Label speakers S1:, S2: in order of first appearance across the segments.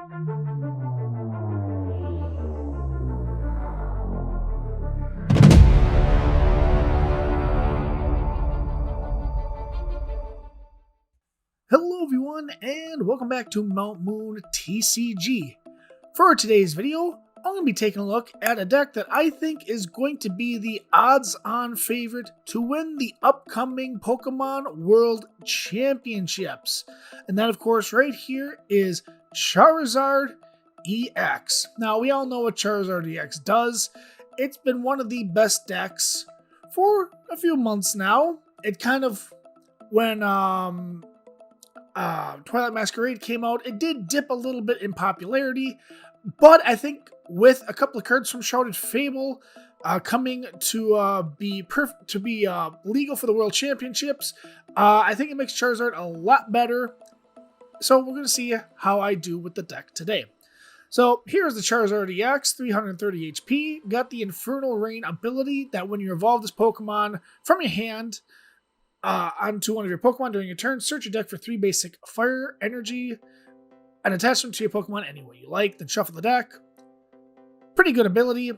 S1: Hello everyone, and welcome back to Mount Moon TCG. For today's video, I'm going to be taking a look at a deck that I think is going to be the odds-on favorite to win the upcoming Pokemon World Championships. And that, of course, right here is Charizard EX. Now, we all know what Charizard EX does. It's been one of the best decks for a few months now. It kind of, when Twilight Masquerade came out, it did dip a little bit in popularity, but I think with a couple of cards from Shrouded Fable coming to be legal for the World Championships, I think it makes Charizard a lot better. So we're going to see how I do with the deck today. So here's the Charizard EX, 330 HP. Got the Infernal Rain ability that when you evolve this Pokemon from your hand onto one of your Pokemon during your turn, search your deck for 3 basic fire energy and attach them to your Pokemon any way you like, then shuffle the deck. Pretty good ability.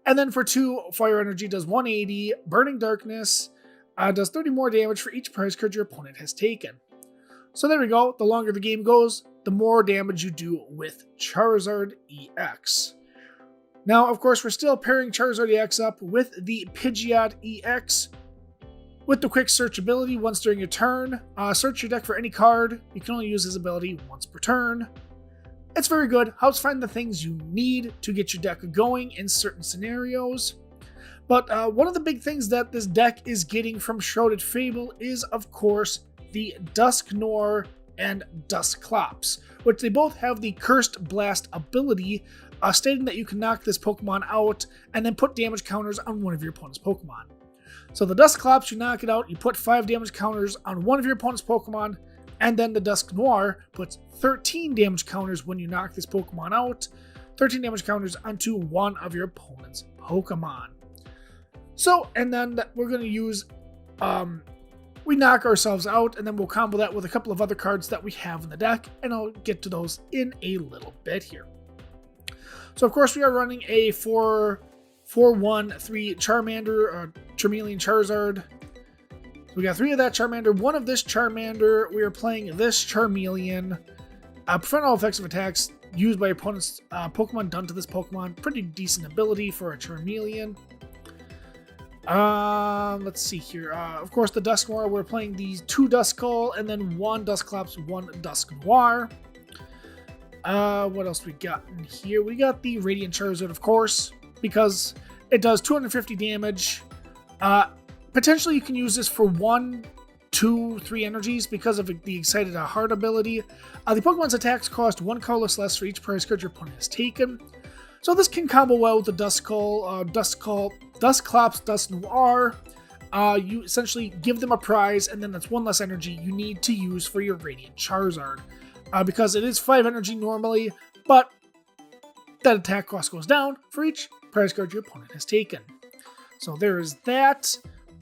S1: And then for 2 fire energy, does 180, Burning Darkness, does 30 more damage for each prize card your opponent has taken. So there we go. The longer the game goes, the more damage you do with Charizard EX. Now, of course, we're still pairing Charizard EX up with the Pidgeot EX, with the quick search ability once during your turn. Search your deck for any card. You can only use this ability once per turn. It's very good. Helps find the things you need to get your deck going in certain scenarios. But one of the big things that this deck is getting from Shrouded Fable is, of course, the Dusknoir and Dusclops, which they both have the Cursed Blast ability, stating that you can knock this Pokemon out and then put damage counters on one of your opponent's Pokemon. So the Dusclops, you knock it out, you put 5 damage counters on one of your opponent's Pokemon, and then the Dusknoir puts 13 damage counters when you knock this Pokemon out, 13 damage counters onto one of your opponent's Pokemon. So, and then we're going to use, we knock ourselves out, and then we'll combo that with a couple of other cards that we have in the deck, and I'll get to those in a little bit here. So, of course, we are running a 4-1-3 Charmander, Charmeleon Charizard. We got 3 of that Charmander, 1 of this Charmander. We are playing this Charmeleon. Prevent all effects of attacks used by opponent's Pokemon done to this Pokemon. Pretty decent ability for a Charmeleon. Let's see here. Of course, the Dusknoir, we're playing these 2 Duskull and then 1 Dusclops, 1 Dusknoir. What else we got in here? We got the Radiant Charizard, of course, because it does 250 damage. Potentially you can use this for 1, 2, 3 energies because of the Excited Heart ability. The Pokemon's attacks cost 1 colorless less for each prize card your opponent has taken. So this can combo well with the Duskull, Dusclops, Dusknoir. You essentially give them a prize, and then that's 1 less energy you need to use for your Radiant Charizard. Because it is 5 energy normally, but that attack cost goes down for each prize card your opponent has taken. So there is that.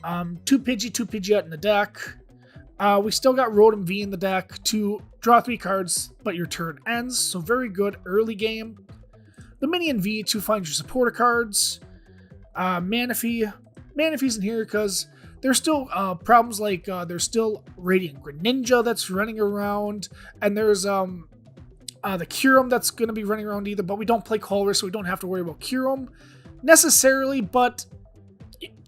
S1: 2 Pidgey, 2 Pidgeot in the deck. We still got Rotom V in the deck to draw 3 cards, but your turn ends. So very good early game. The Minion V to find your supporter cards. Manaphy. Manaphy's in here because there's still problems like there's still Radiant Greninja that's running around, and there's the Kyurem that's going to be running around either, but we don't play Colress, so we don't have to worry about Kyurem necessarily, but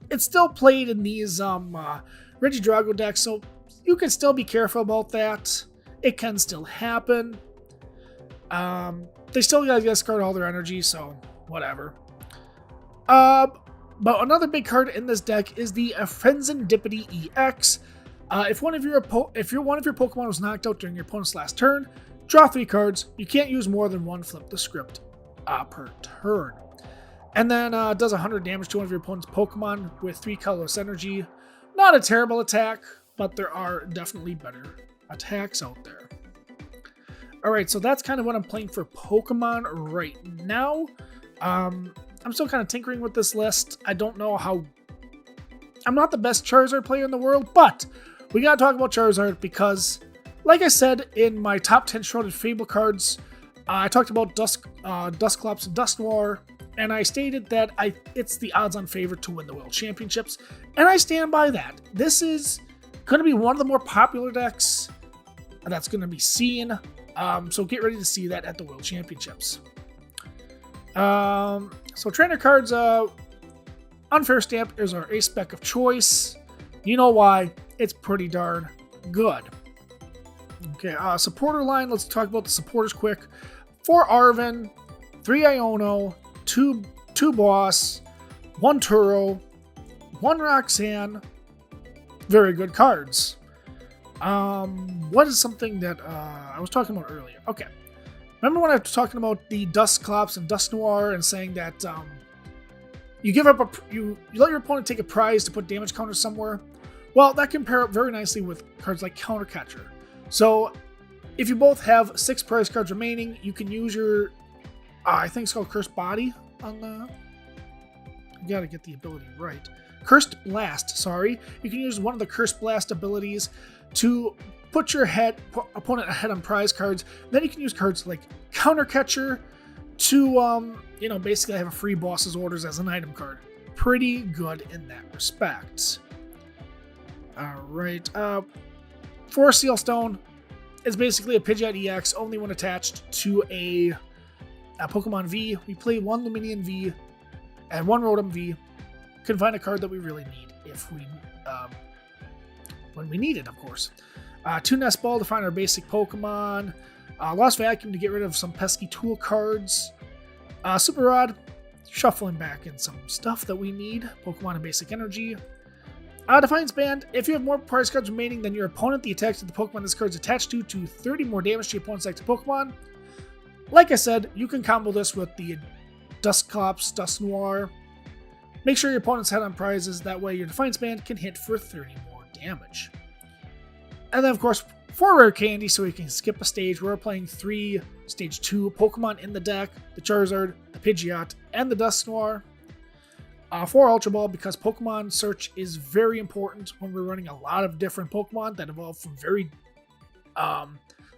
S1: it's still played in these Regidrago decks, so you can still be careful about that. It can still happen. They still gotta discard all their energy, so whatever. But another big card in this deck is the Frenzendipity EX. If one of your Pokemon was knocked out during your opponent's last turn, draw 3 cards. You can't use more than 1 flip the script per turn. And then does 100 damage to one of your opponent's Pokemon with 3 colorless energy. Not a terrible attack, but there are definitely better attacks out there. Alright, so that's kind of what I'm playing for Pokemon right now. I'm still kind of tinkering with this list. I don't know how... I'm not the best Charizard player in the world, but we gotta talk about Charizard because, like I said in my top 10 Shrouded Fable cards, I talked about Dusclops and Dusknoir, and I stated that it's the odds-on favorite to win the World Championships, and I stand by that. This is going to be one of the more popular decks that's going to be seen, so get ready to see that at the World Championships. So trainer cards, Unfair Stamp is our ace spec of choice. You know why? It's pretty darn good. Okay, supporter line. Let's talk about the supporters quick. 4 Arven, 3 Iono, 2 Boss, 1 Turo, 1 Roxanne. Very good cards. What is something that I was talking about earlier? Okay. Remember when I was talking about the Dusclops and Dusknoir and saying that you give up you let your opponent take a prize to put damage counters somewhere? Well, that can pair up very nicely with cards like Counter Catcher. So if you both have 6 prize cards remaining, you can use your I think it's called Cursed Body on the. You gotta get the ability right. Cursed Blast, sorry. You can use one of the Cursed Blast abilities to put your opponent ahead on prize cards. Then you can use cards like Counter Catcher to, basically have a free boss's orders as an item card. Pretty good in that respect. Alright, Forest Sealstone is basically a Pidgeot EX, only when attached to a Pokemon V. We play 1 Luminian V and 1 Rotom V. Can find a card that we really need if we, when we need it, of course. 2 Nest Ball to find our basic Pokemon. Lost Vacuum to get rid of some pesky tool cards. Super Rod, shuffling back in some stuff that we need. Pokemon and Basic Energy. Defiance Band, if you have more prize cards remaining than your opponent, the attacks of the Pokemon this card is attached to 30 more damage to your opponent's active Pokemon. Like I said, you can combo this with the Dusclops, Dusknoir. Make sure your opponent's head on prizes, that way your Defiance Band can hit for 30 more damage. And then, of course, 4 rare candy, so we can skip a stage. We're playing 3 Stage 2 Pokemon in the deck, the Charizard, the Pidgeot, and the Dusknoir. 4 Ultra Ball, because Pokemon search is very important when we're running a lot of different Pokemon that evolve from very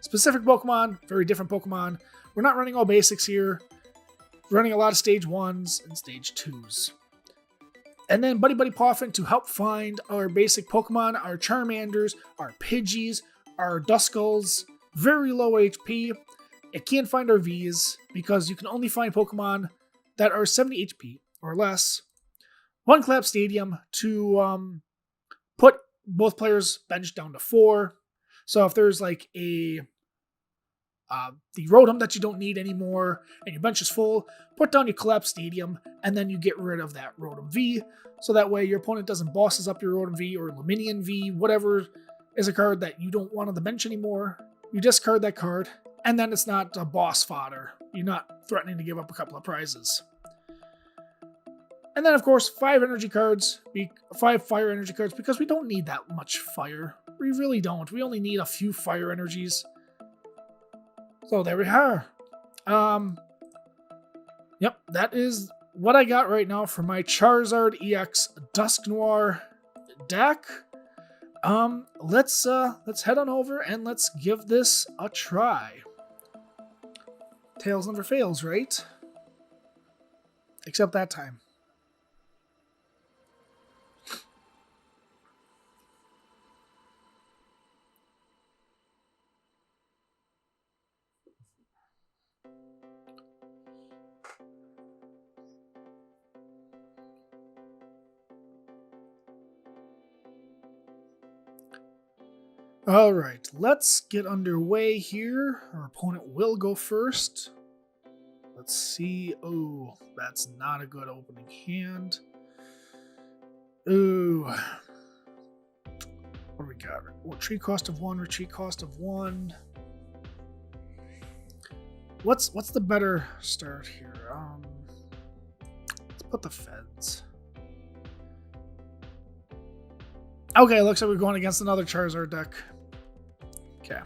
S1: specific Pokemon, very different Pokemon. We're not running all basics here. We're running a lot of Stage 1s and Stage 2s. And then Buddy Buddy Poffin to help find our basic Pokemon, our Charmanders, our Pidgeys, our Duskulls, very low HP. It can't find our Vs because you can only find Pokemon that are 70 HP or less. 1 Clap Stadium to put both players' bench down to 4. So if there's like the Rotom that you don't need anymore and your bench is full, put down your Collapse Stadium and then you get rid of that Rotom V. So that way your opponent doesn't bosses up your Rotom V or Luminian V, whatever is a card that you don't want on the bench anymore. You discard that card and then it's not a boss fodder. You're not threatening to give up a couple of prizes. And then, of course, 5 energy cards, 5 fire energy cards, because we don't need that much fire. We really don't. We only need a few fire energies. So there we are. Yep, that is what I got right now for my Charizard EX Dusknoir deck. Let's head on over and let's give this a try. Tails never fails, right? Except that time. Alright, let's get underway here. Our opponent will go first. Let's see. Oh, that's not a good opening hand. Ooh. What do we got? Retreat cost of 1, retreat cost of 1. What's the better start here? Let's put the Feds. Okay, looks like we're going against another Charizard deck. Okay.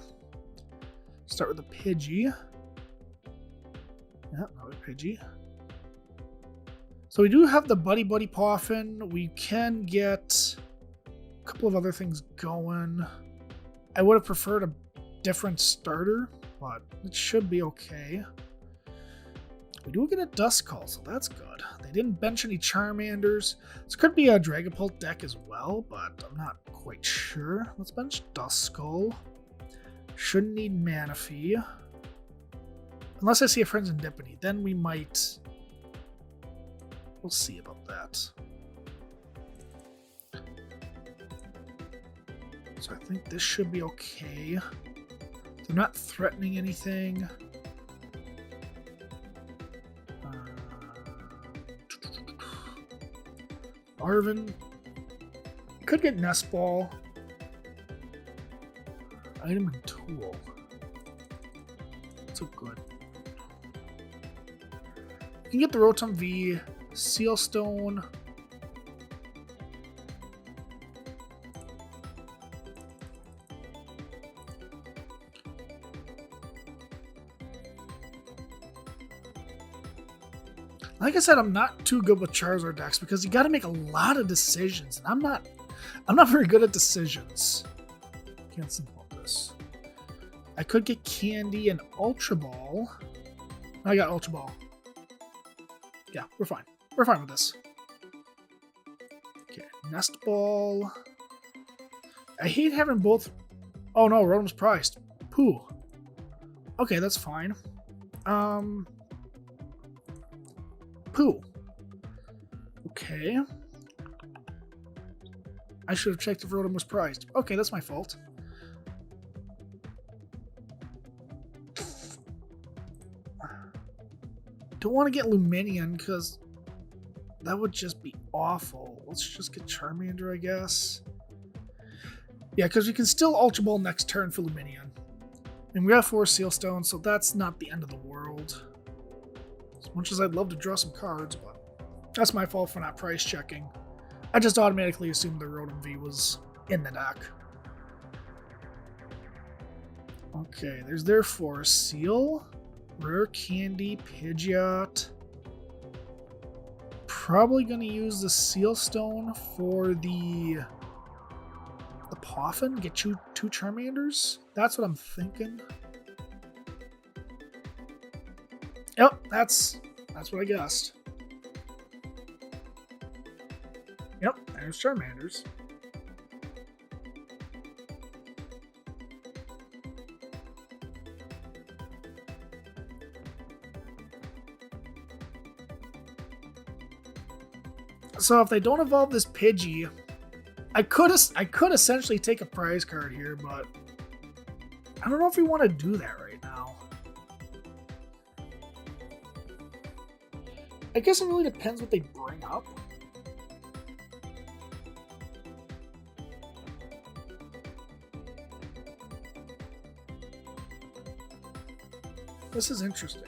S1: Start with the Pidgey. Yeah, another Pidgey. So we do have the Buddy Buddy Poffin. We can get a couple of other things going. I would have preferred a different starter but it should be okay. We do get a Dusknoir, so that's good. They didn't bench any Charmanders. This could be a Dragapult deck as well, but I'm not quite sure. Let's bench Dusknoir. Shouldn't need Manaphy. Unless I see a Friends in Dipity, then we might... We'll see about that. So I think this should be okay. They're not threatening anything. Arvin. Could get Nest Ball. Item and tool. So good. You can get the Rotom V, Sealstone. Like I said, I'm not too good with Charizard decks because you got to make a lot of decisions, and I'm not very good at decisions. Can't simple this. I could get Candy and Ultra Ball. I got Ultra Ball. Yeah, we're fine. We're fine with this. Okay, Nest Ball. I hate having both. Oh no, Rotom's priced. Pooh. Okay, that's fine. Pooh. Okay. I should have checked if Rotom was prized. Okay, that's my fault. Don't want to get Lumineon because that would just be awful. Let's just get Charmander, I guess. Yeah, because we can still Ultra Ball next turn for Lumineon. And we got 4 Sealstone, so that's not the end of the world. As much as I'd love to draw some cards, but that's my fault for not price checking. I just automatically assumed the Rotom V was in the deck. Okay, there's their Forest Seal. Rare Candy, Pidgeot. Probably going to use the Sealstone for the Poffin. Get you 2 Charmanders. That's what I'm thinking. Yep, that's what I guessed. Yep, there's Charmanders. So if they don't evolve this Pidgey, I could essentially take a prize card here, but I don't know if we want to do that right now. I guess it really depends what they bring up. This is interesting.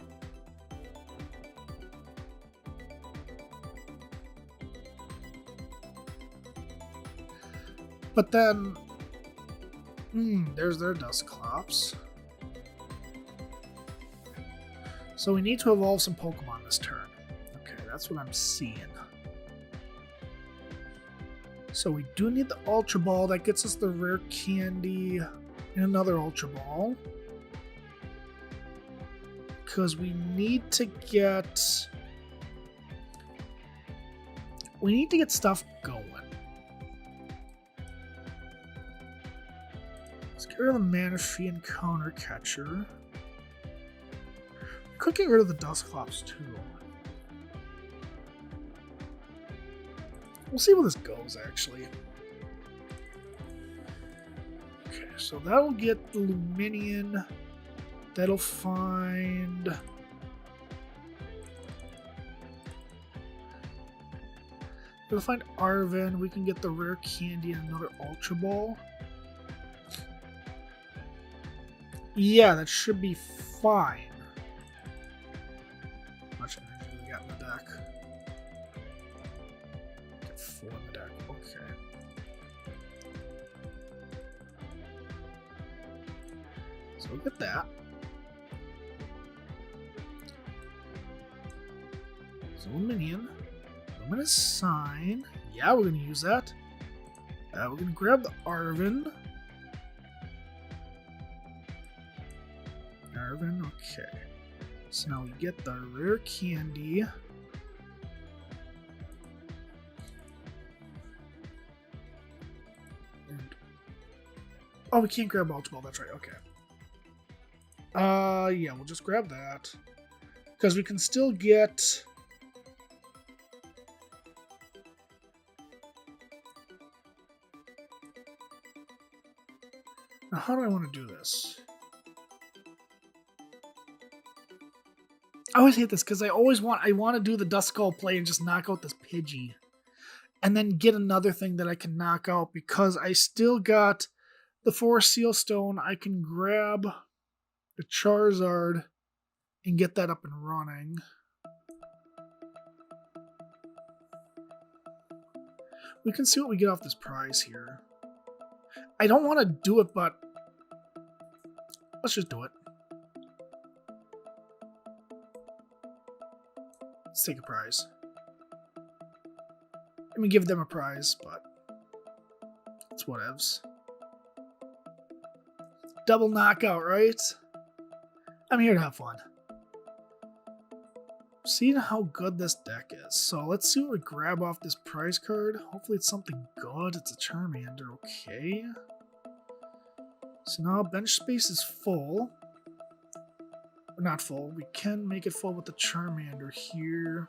S1: But then, there's their Dusknoir. So we need to evolve some Pokemon this turn. Okay, that's what I'm seeing. So we do need the Ultra Ball. That gets us the Rare Candy and another Ultra Ball. Because we need to get... stuff going. Let's get rid of the Manaphy and Counter Catcher. Could get rid of the Dusknoir too. We'll see where this goes, actually. Okay, so that'll get the Lumineon. That'll find... It'll find Arvin. We can get the Rare Candy and another Ultra Ball. Yeah, that should be fine. How much energy we got in the deck? Get 4 in the deck. Okay. So we'll get that. So Lumineon. Luminous Sign. Yeah, we're going to use that. We're going to grab the Arvin. Okay. So now we get the rare candy. And, oh, we can't grab Ultra Ball, that's right, okay. Yeah, we'll just grab that. Because we can still get... Now, how do I want to do this? I always hate this because I want to do the Dusknoir play and just knock out this Pidgey. And then get another thing that I can knock out because I still got the 4 Seal Stone. I can grab the Charizard and get that up and running. We can see what we get off this prize here. I don't want to do it, but let's just do it. Let's take a prize. I mean, give them a prize, but it's whatevs. Double knockout, right? I'm here to have fun. Seeing how good this deck is. So let's see what we grab off this prize card. Hopefully it's something good. It's a Charmander, okay. So now bench space is full. Or not full. We can make it full with the Charmander here.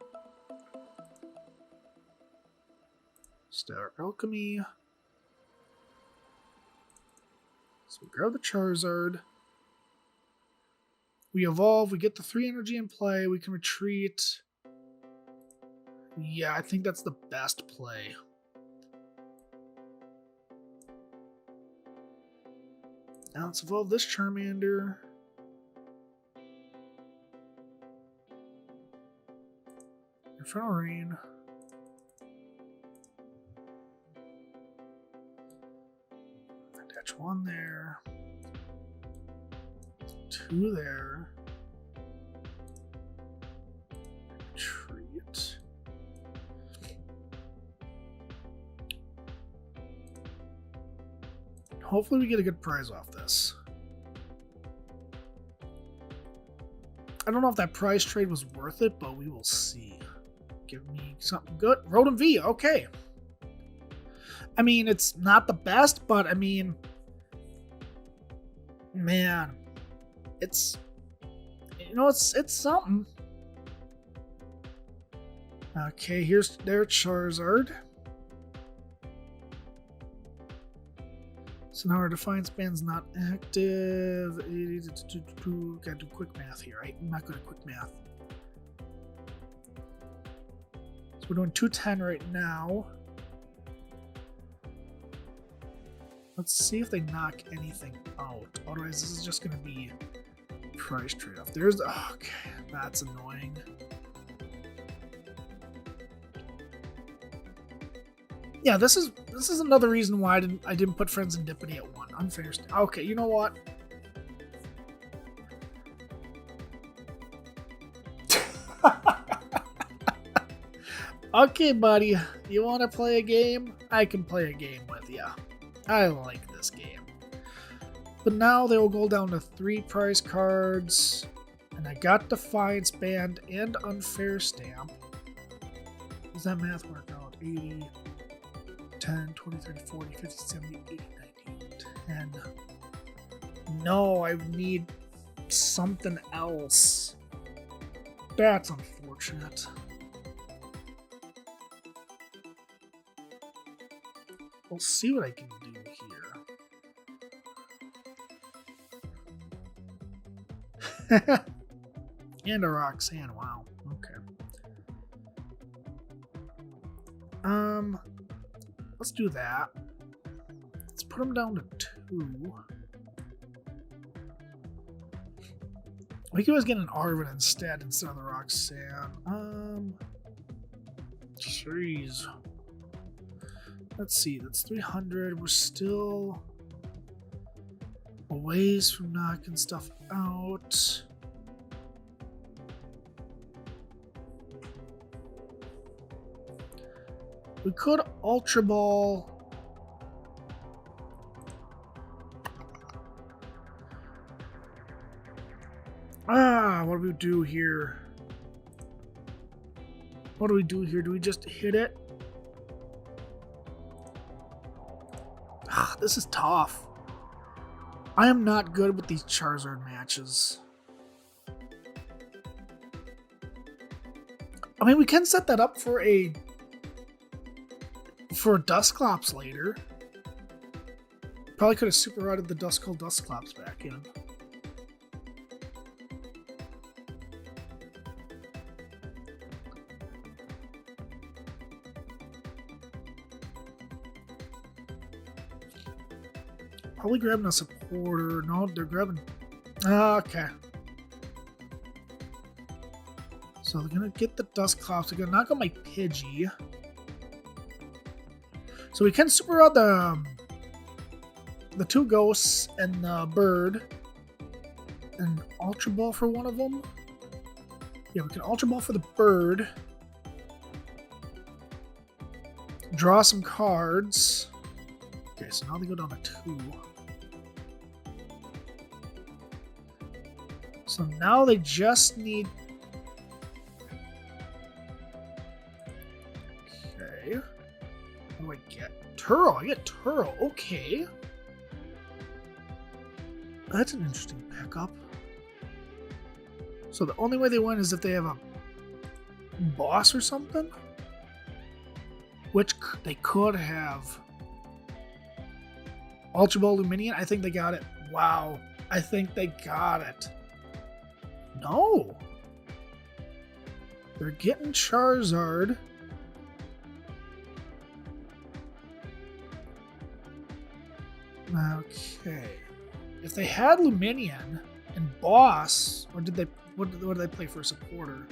S1: Star Alchemy. So we grab the Charizard. We evolve, we get the 3 energy in play, we can retreat. Yeah, I think that's the best play. Now let's evolve this Charmander. Infernal Rain. Attach 1 there. 2 there. Retreat. Hopefully we get a good prize off this. I don't know if that prize trade was worth it, but we will see. Give me something good. Rotom V, okay. I mean, it's not the best, but I mean, man, it's, you know, it's something. Okay, here's their Charizard. So now our Defiance Band's not active. Gotta do quick math here, right? I'm not good at quick math. So we're doing 210 right now. Let's see if they knock anything out. Otherwise, this is just going to be price trade-off. There's the... Okay, that's annoying. Yeah, this is another reason why I didn't put Friends and Dippity at 1. Unfair. Okay, you know what? Okay, buddy. You want to play a game? I can play a game with you. I like this game. But now they will go down to 3 prize cards. And I got Defiance Band and Unfair Stamp. Does that math work out? 80, 10, 20, 30, 40, 50, 70, 80, 90, 10. No, I need something else. That's unfortunate. We'll see what I can do here. And a Roxanne, wow. Okay. Let's do that. Let's put them down to 2. We could always get an Arvin instead of the Roxanne. Jeez. Let's see, that's 300. We're still a ways from knocking stuff out. We could Ultra Ball. do here? What do we do here? Do we just hit it? Ah, this is tough. I am not good with these Charizard matches. I mean, we can set that up for a Dusclops later. Probably could have super routed the Dusclops back in. Probably grabbing a supporter. No, they're grabbing. Okay. So they're gonna get the Dusclops. They're gonna knock out my Pidgey. So we can super out the two ghosts and the bird, and Ultra Ball for one of them. Yeah, we can Ultra Ball for the bird. Draw some cards. Okay, so now they go down to 2. So now they just need... Okay. What do I get? Turo. I get Turo. Okay. That's an interesting pickup. So the only way they win is if they have a boss or something? Which they could have. Ultra Ball Luminion? I think they got it. Wow. I think they got it. No. They're getting Charizard. Okay. If they had Luminion and Boss, or did they? What did they play for a supporter?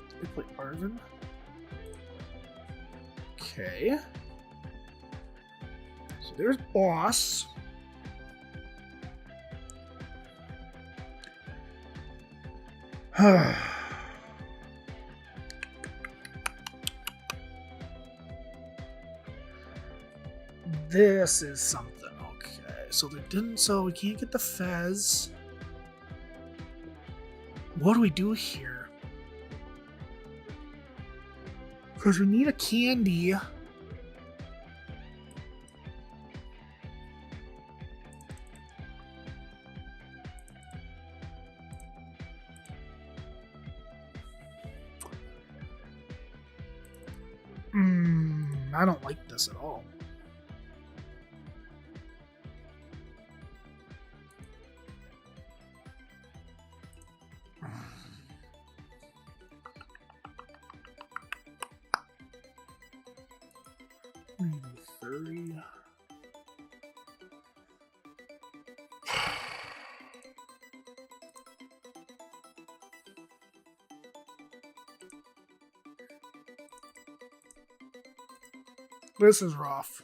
S1: Did they play Arvin? Okay. So there's Boss. This is something. Okay, so they didn't. So we can't get the Fez. What do we do here? Because we need a candy. I don't like this at all. Maybe 30. This is rough.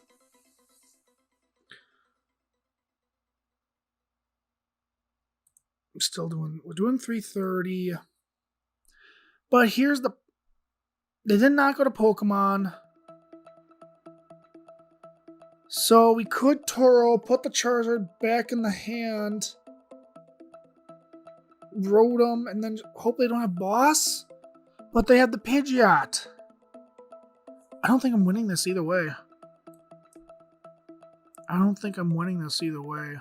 S1: We're doing 330. But here's the... They did not go to Pokemon. So we could Toro, put the Charizard back in the hand. Rotom, and then hope they don't have Boss. But they have the Pidgeot. I don't think I'm winning this either way. I don't think I'm winning this either way.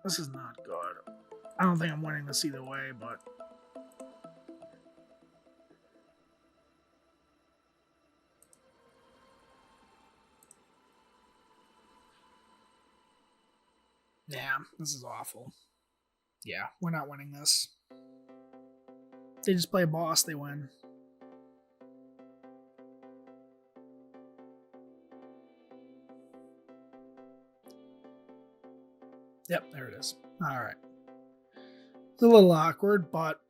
S1: This is not good. I don't think I'm winning this either way, but... Yeah, this is awful. Yeah, we're not winning this. They just play a boss, they win. Yep, there it is. Alright. It's a little awkward, but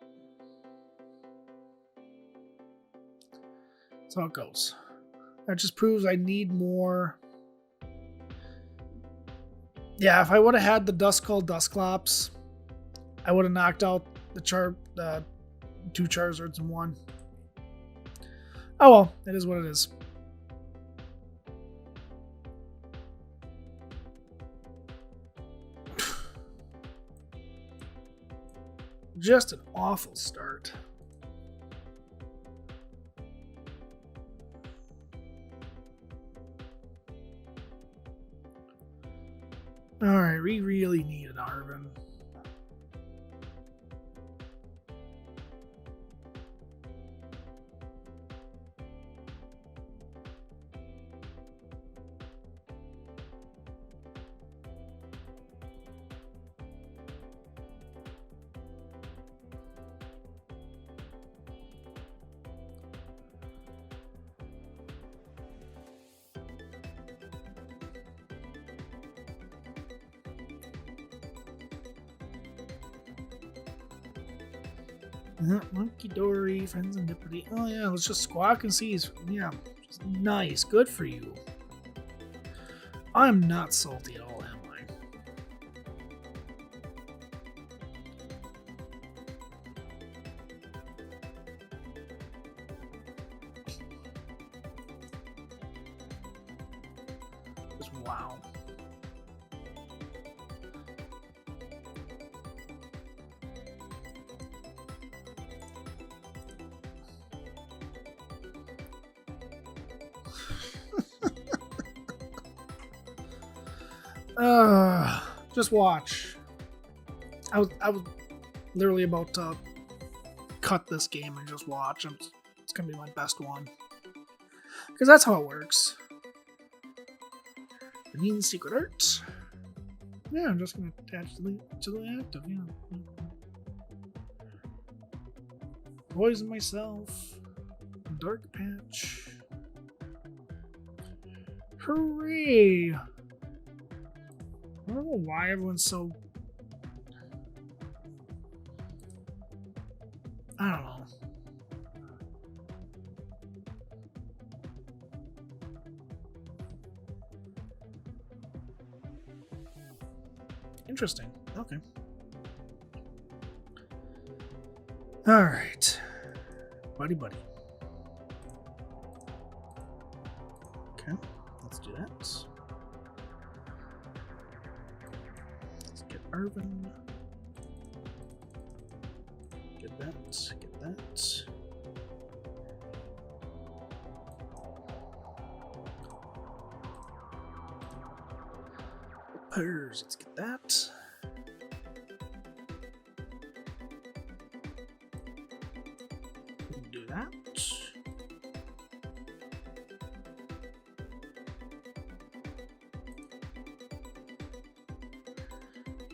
S1: that's how it goes. That just proves I need more Yeah, if I would have had the Duskull Dusclops, I would have knocked out the two Charizards in one. Oh well, it is what it is. Just an awful start. Alright, we really need an Arven. Monkey Dory, Friends and Nippity. Oh yeah, let's just squawk and seize. Yeah, just nice. Good for you. I'm not salty at all, am I? Just wow. Just watch. I was literally about to cut this game and just watch. It's gonna be my best one because that's how it works. It means secret art. Yeah, I'm just gonna attach to the active. Yeah. Poison myself. Dark patch. Hooray! I don't know why everyone's so... I don't know. Interesting. Okay. Alright. Buddy. Okay, let's do that. Arven. Get that. Purrs, let's get that. Do that.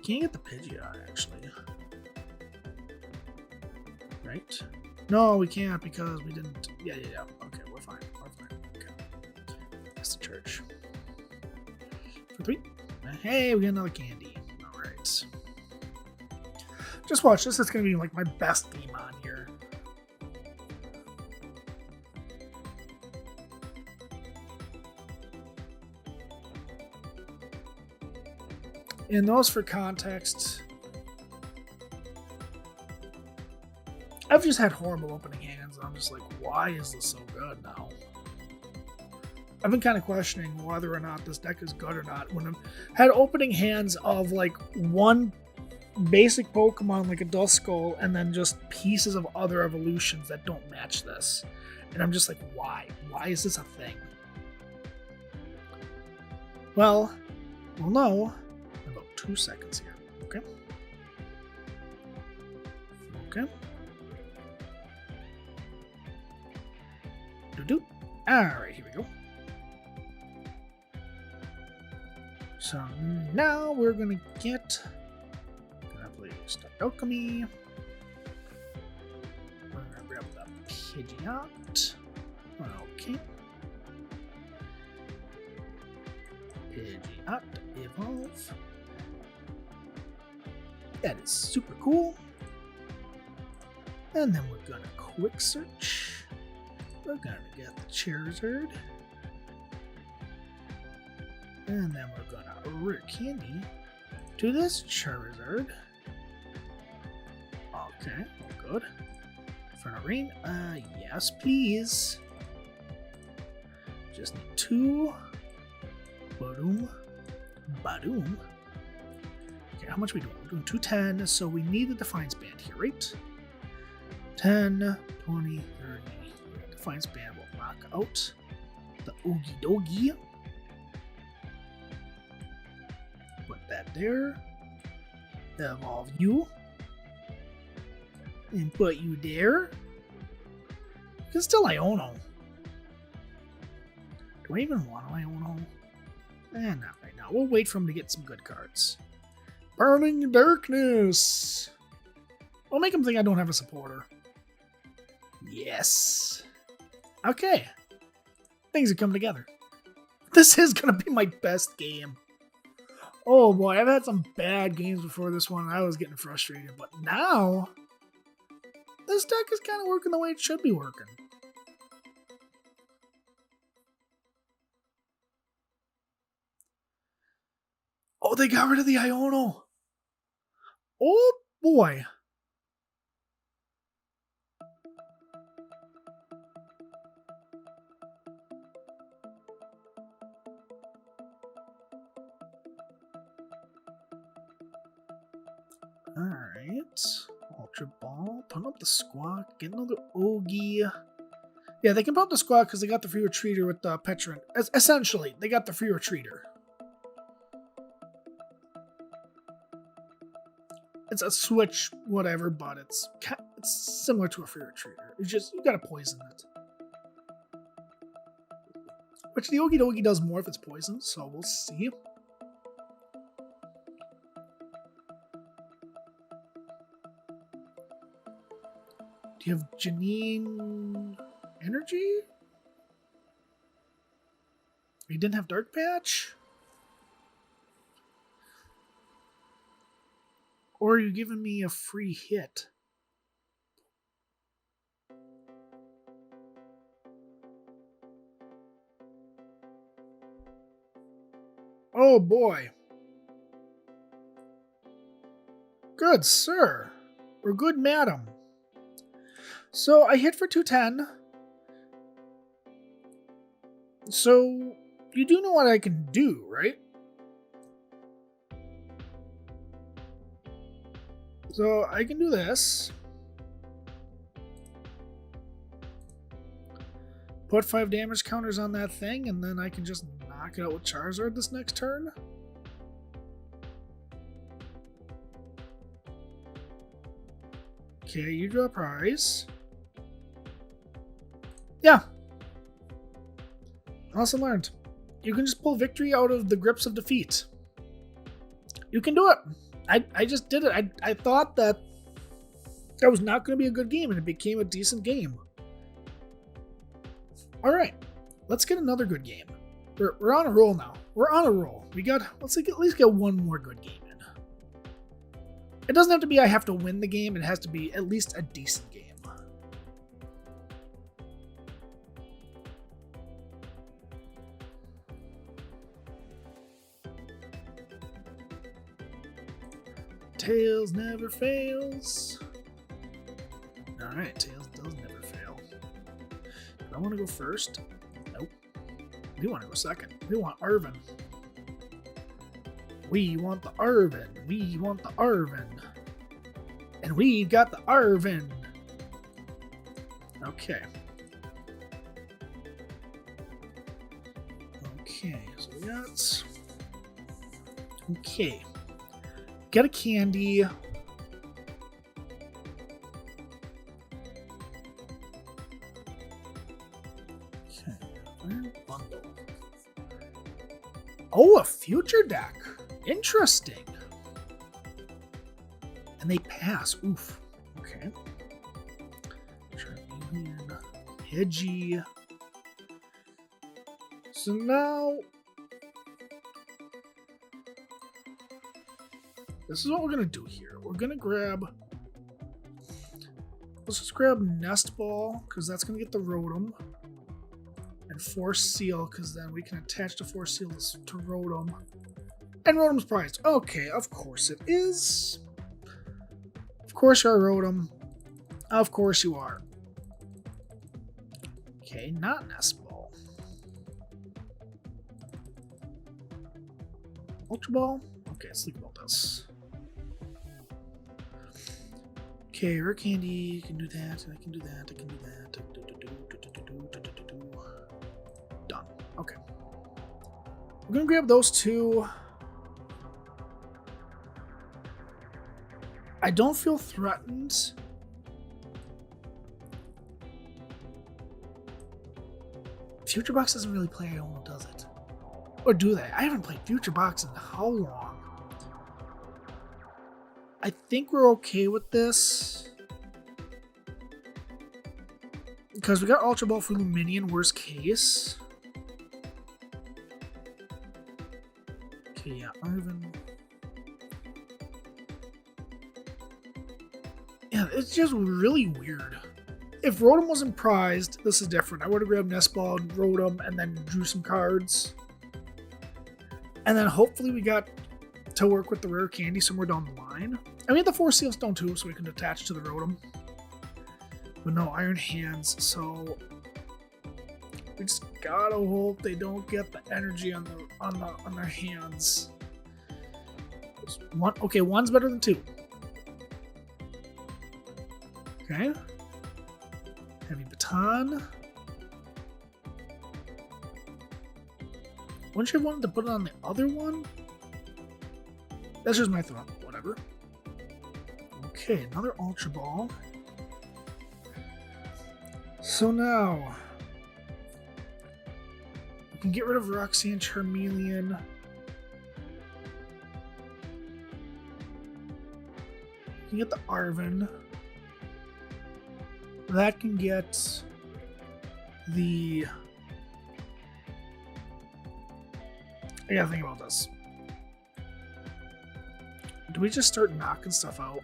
S1: Can't get the Pidgeot, actually. Right? No, we can't because we didn't... Yeah. Okay, we're fine. Okay. That's the church. For 3. Hey, we got another candy. Alright. Just watch. This is going to be like my best game on here. And those for context, I've just had horrible opening hands, and I'm just like, why is this so good now? I've been kind of questioning whether or not this deck is good or not when I've had opening hands of like one basic Pokemon like a Duskull and then just pieces of other evolutions that don't match this. And I'm just like, why? Why is this a thing? Well, we'll know. 2 seconds here. Okay. Alright, here we go. So now we're gonna play Start Alchemy. We're gonna grab the Pidgeot. Okay. Pidgeot, evolve. That is super cool. And then we're gonna quick search. We're gonna get the Charizard. And then we're gonna rare candy to this Charizard. Okay, good. Inferno Rain, yes, please. Just need 2. Badoom. Badoom. Okay, how much are we doing? We're doing 210, so we need the Defiance Band here, right? 10, 20, 30. Defiance Band will knock out the Oogie Dogie. Put that there. Evolve you. And put you there. You can still Iono. Do I even want to Iono? Not right now. We'll wait for him to get some good cards. Burning Darkness. We'll make him think I don't have a supporter. Yes. Okay. Things are coming together. This is going to be my best game. Oh boy, I've had some bad games before this one. I was getting frustrated. But now, this deck is kind of working the way it should be working. Oh, they got rid of the Iono. Oh boy. Alright. Ultra Ball. Put up the Squawk. Get another Oogie. Yeah, they can put up the Squawk because they got the free retreater with the Petrant. Essentially, they got the free retreater. It's a switch, whatever, but it's similar to a free retreater. It's just, you gotta poison it. Which the Oogie Dogie does more if it's poisoned, so we'll see. Do you have Janine Energy? You didn't have Dark Patch? Or are you giving me a free hit? Oh boy. Good sir. Or good madam. So I hit for 210. So you do know what I can do, right? So I can do this. Put 5 damage counters on that thing, and then I can just knock it out with Charizard this next turn. Okay, you draw a prize. Yeah. Lesson learned. You can just pull victory out of the grips of defeat. You can do it. I just did it. I thought that was not going to be a good game, and it became a decent game. All right, let's get another good game. We're on a roll now. We're on a roll. Let's at least get one more good game in. It doesn't have to be I have to win the game. It has to be at least a decent game. Tails never fails. Alright, Tails does never fail. Do I want to go first? Nope. We want to go second. We want Arven. We want the Arven. We want the Arven. And we got the Arven. Okay. Okay, so we got... Okay. Get a candy. Okay, bundle. Oh, a future deck. Interesting. And they pass. Oof. Okay. Hedgy. So now... This is what we're going to do here. We're going to grab... Let's just grab Nest Ball, because that's going to get the Rotom. And Force Seal, because then we can attach the Force Seals to Rotom. And Rotom's prized. Okay, of course it is. Of course you are, Rotom. Of course you are. Okay, not Nest Ball. Ultra Ball? Okay, let's think about this. Okay, Rare Candy, you can do that, and I can do that, I can do that. Done. Okay. We're gonna grab those two. I don't feel threatened. Future Box doesn't really play Iono, does it? Or do they? I haven't played Future Box in how long? I think we're okay with this. Because we got Ultra Ball for Luminion, worst case. Okay, yeah, Arven. Yeah, it's just really weird. If Rotom wasn't prized, this is different. I would have grabbed Nest Ball and Rotom and then drew some cards. And then hopefully we got to work with the Rare Candy somewhere down the line. I mean, the Force Seal Stone too, so we can attach to the Rotom. But no Iron Hands, so we just gotta hope they don't get the energy on their hands. Okay, one's better than two. Okay. Heavy Baton. Wouldn't you have wanted to put it on the other one? That's just my thought. Whatever. Okay, another Ultra Ball. So now we can get rid of Roxanne, Charmeleon. We can get the Arven. That can get the... I gotta think about this. Do we just start knocking stuff out?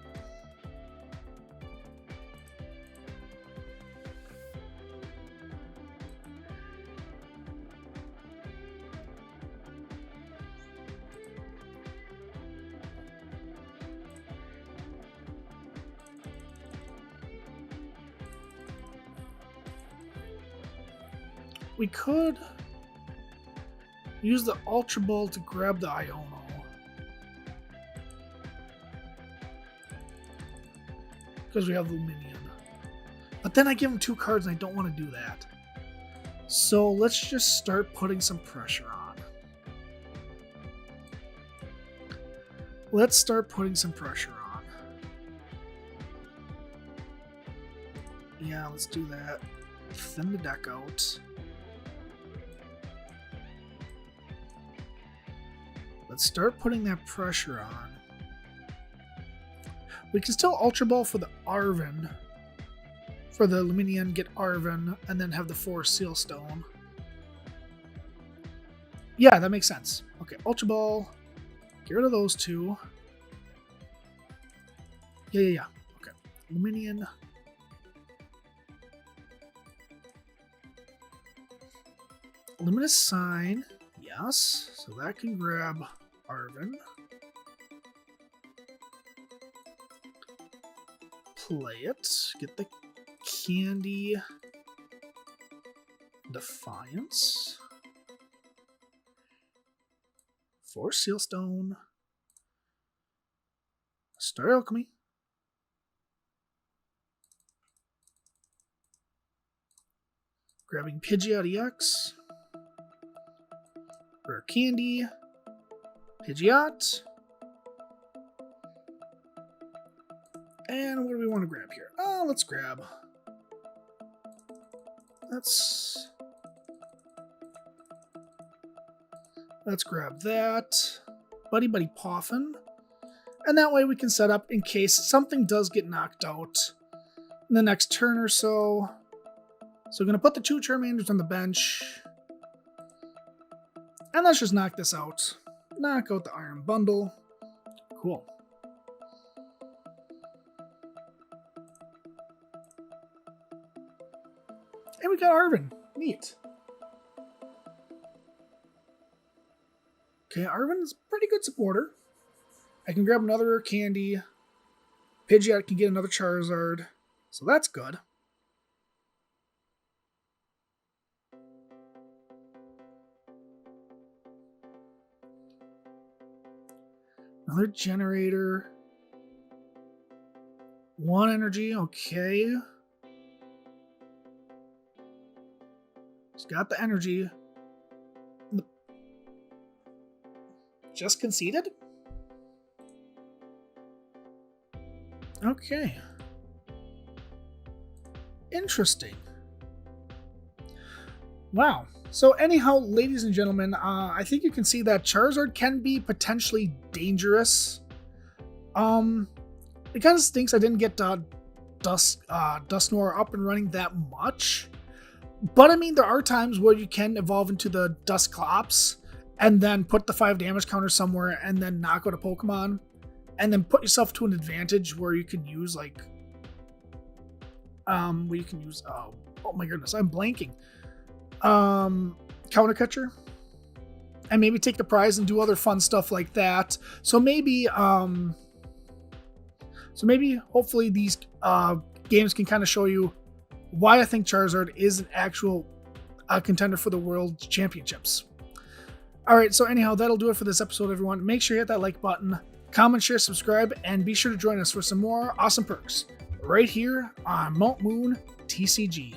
S1: We could use the Ultra Ball to grab the Iono. Because we have Luminion. But then I give him two cards and I don't want to do that. So let's just start putting some pressure on. Let's start putting some pressure on. Yeah, let's do that. Thin the deck out. Let's start putting that pressure on. We can still Ultra Ball for the Arven. For the Luminion, get Arven, and then have the Force Seal Stone. Yeah, that makes sense. Okay, Ultra Ball. Get rid of those two. Yeah. Okay. Luminion. Luminous Sign. Yes. So that can grab Arven. Play it. Get the Candy. Defiance. Force Seal Stone. Star Alchemy. Grabbing Pidgeot EX. Rare Candy. Pidgeot. And what do we want to grab here? Oh, let's grab. Let's grab that. Buddy Poffin. And that way we can set up in case something does get knocked out in the next turn or so. So we're going to put the two Charmanders on the bench. And let's just knock this out. Knock out the Iron Bundle. Cool. And we got Arven. Neat. Okay, Arven's a pretty good supporter. I can grab another candy. Pidgeot can get another Charizard. So that's good. Another generator. 1 energy, okay. He's got the energy. Just conceded? Okay. Interesting. Wow. So anyhow, ladies and gentlemen, I think you can see that Charizard can be potentially dangerous. It kind of stinks I didn't get Dusknoir up and running that much. But I mean, there are times where you can evolve into the Dusknoir and then put the 5 damage counter somewhere and then knock out a Pokemon. And then put yourself to an advantage where you can use oh my goodness, I'm blanking. Counter Catcher. And maybe take the prize and do other fun stuff like that. So maybe hopefully these games can kind of show you why I think Charizard is an actual contender for the World Championships. Alright, so anyhow, that'll do it for this episode, everyone. Make sure you hit that like button, comment, share, subscribe, and be sure to join us for some more awesome perks right here on Mount Moon TCG.